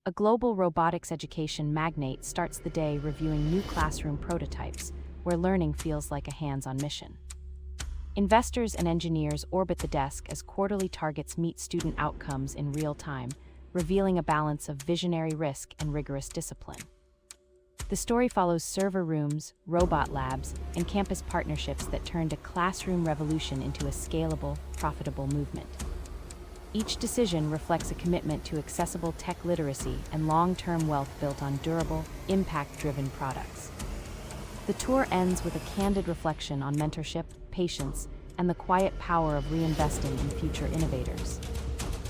A global robotics education magnate starts the day reviewing new classroom prototypes, where learning feels like a hands-on mission. Investors and engineers orbit the desk as quarterly targets meet student outcomes in real time, revealing a balance of visionary risk and rigorous discipline. The story follows server rooms, robot labs, and campus partnerships that turned a classroom revolution into a scalable, profitable movement. Each decision reflects a commitment to accessible tech literacy and long-term wealth built on durable, impact-driven products. The tour ends with a candid reflection on mentorship, patience, and the quiet power of reinvesting in future innovators.